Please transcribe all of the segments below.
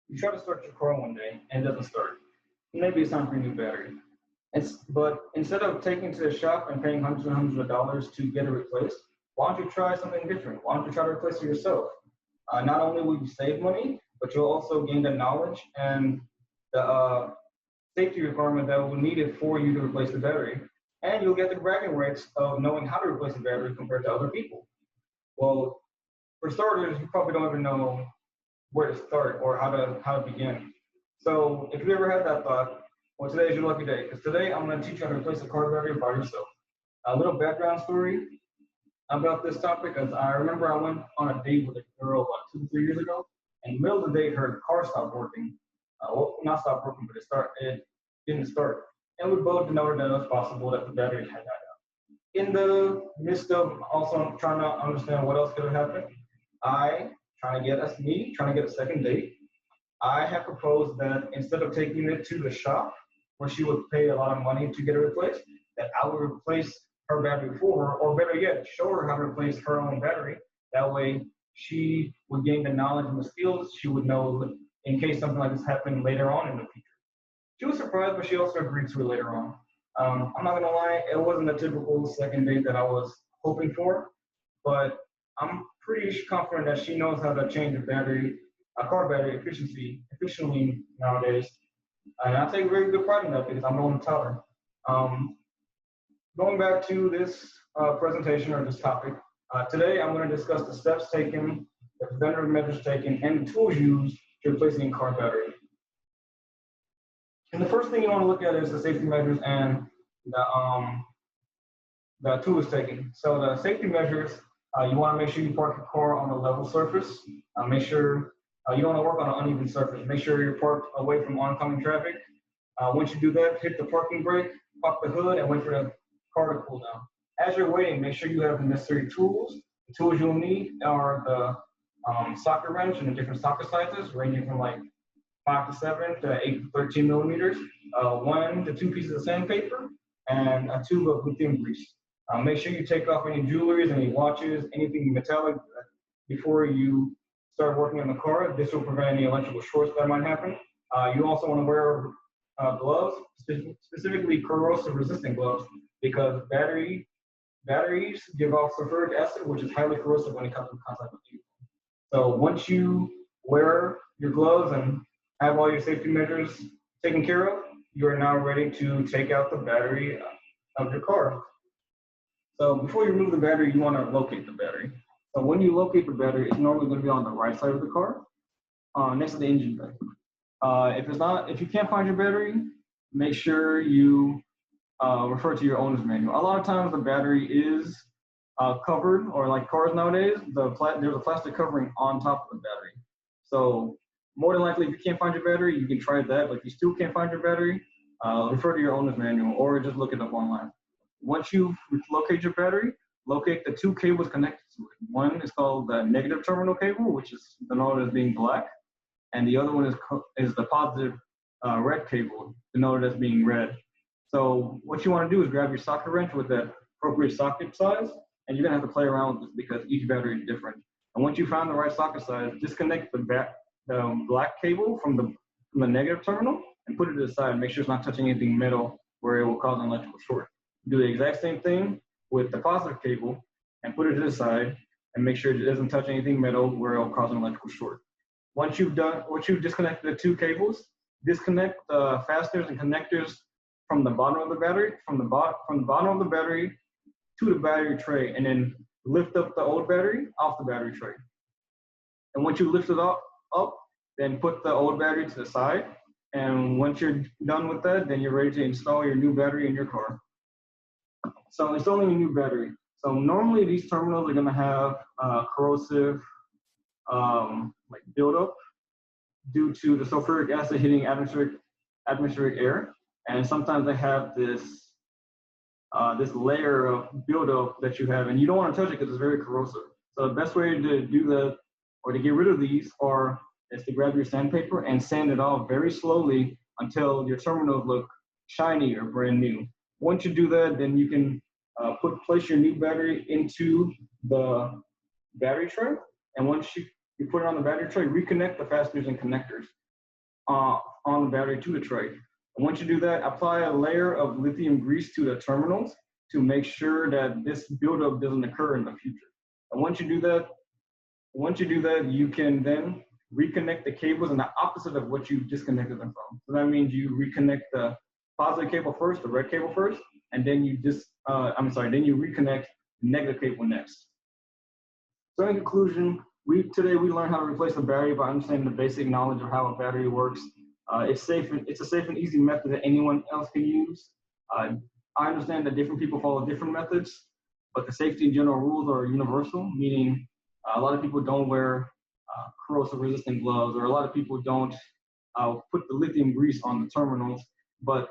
You try to start your car one day and it doesn't start. Maybe it's time for a new battery. But instead of taking to the shop and paying hundreds and hundreds of dollars to get it replaced, why don't you try something different? Why don't you try to replace it yourself? Not only will you save money, but you'll also gain the knowledge and the safety requirement that will need it for you to replace the battery. And you'll get the bragging rights of knowing how to replace the battery compared to other people. Well, for starters, you probably don't even know where to start or how to begin. So if you ever had that thought, well, today is your lucky day because today I'm going to teach you how to replace a car battery by yourself. A little background story about this topic is I remember I went on a date with a girl about 2 3 years ago. In the middle of the date, her car stopped working. Well, not stopped working, but it didn't start. And we both noted that it was possible that the battery had died out. In the midst of also trying to understand what else could have happened, I trying to get a second date. I had proposed that instead of taking it to the shop where she would pay a lot of money to get it replaced, that I would replace her battery for her, or better yet, show her how to replace her own battery. That way, she would gain the knowledge and the skills. She would know in case something like this happened later on in the future. She was surprised, but she also agreed to it later on. I'm not gonna lie, it wasn't a typical second date that I was hoping for, but I'm pretty confident that she knows how to change a car battery efficiently nowadays. And I take very good pride in that because I'm the one to tell her. Um, Going back to this presentation or this topic, today I'm going to discuss the steps taken, the preventative measures taken, and the tools used to replace a car battery. And the first thing you want to look at is the safety measures and the tools taken. So the safety measures, you want to make sure you park your car on a level surface. Make sure you don't want to work on an uneven surface. Make sure you're parked away from oncoming traffic. Once you do that, hit the parking brake, pop the hood, and wait for the car to cool down. As you're waiting, make sure you have the necessary tools. The tools you'll need are the socket wrench in the different socket sizes, ranging from like 5 to 7 to 8 to 13 millimeters, 1 to 2 pieces of sandpaper, and a tube of lithium grease. Make sure you take off any jewelry, any watches, anything metallic before you start working on the car. This will prevent any electrical shorts that might happen. You also want to wear gloves, specifically corrosion resistant gloves, because batteries give off sulfuric acid, which is highly corrosive when it comes in contact with you. So once you wear your gloves and have all your safety measures taken care of, you are now ready to take out the battery of your car. So before you remove the battery, you want to locate the battery. So when you locate the battery, it's normally going to be on the right side of the car, next to the engine bay. If you can't find your battery, make sure you refer to your owner's manual. A lot of times the battery is covered, or like cars nowadays, there's a plastic covering on top of the battery. So more than likely, if you can't find your battery, you can try that. But if you still can't find your battery, refer to your owner's manual or just look it up online. Once you locate your battery, locate the two cables connected to it. One is called the negative terminal cable, which is denoted as being black, and the other one is the positive red cable, denoted as being red. So what you want to do is grab your socket wrench with that appropriate socket size, and you're gonna have to play around with this because each battery is different. And once you find the right socket size, disconnect the black cable from the negative terminal and put it to the side. Make sure it's not touching anything metal where it will cause an electrical short. Do the exact same thing with the positive cable and put it to the side and make sure it doesn't touch anything metal where it will cause an electrical short. Once you've disconnected the two cables, disconnect the fasteners and connectors from the bottom of the battery, from the bottom of the battery to the battery tray, and then lift up the old battery off the battery tray. And once you lift it up, then put the old battery to the side. And once you're done with that, then you're ready to install your new battery in your car. So installing a new battery. So normally these terminals are going to have corrosive like buildup due to the sulfuric acid hitting atmospheric air, and sometimes they have this layer of buildup that you have, and you don't want to touch it because it's very corrosive. So the best way to do that or to get rid of these is to grab your sandpaper and sand it off very slowly until your terminals look shiny or brand new. Once you do that, then you can place your new battery into the battery tray, and once you put it on the battery tray, reconnect the fasteners and connectors. on the battery to the tray. And once you do that, apply a layer of lithium grease to the terminals to make sure that this buildup doesn't occur in the future. And once you do that, you can then reconnect the cables in the opposite of what you disconnected them from. So that means you reconnect the positive cable first, the red cable first, and then you then you reconnect the negative cable next. So in conclusion, today we learned how to replace the battery by understanding the basic knowledge of how a battery works. It's a safe and easy method that anyone else can use. I understand that different people follow different methods, but the safety and general rules are universal, meaning a lot of people don't wear corrosion resistant gloves, or a lot of people don't put the lithium grease on the terminals, but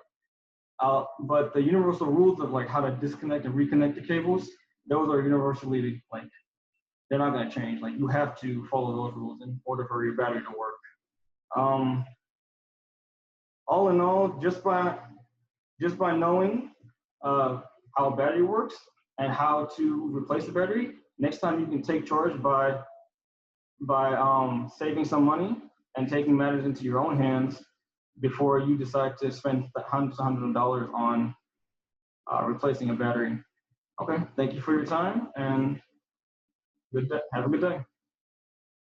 the universal rules of like how to disconnect and reconnect the cables, those are universally like, they're not going to change. Like you have to follow those rules in order for your battery to work. All in all, just by knowing how a battery works and how to replace the battery, next time you can take charge by saving some money and taking matters into your own hands before you decide to spend hundreds of dollars on replacing a battery. Okay, thank you for your time and have a good day.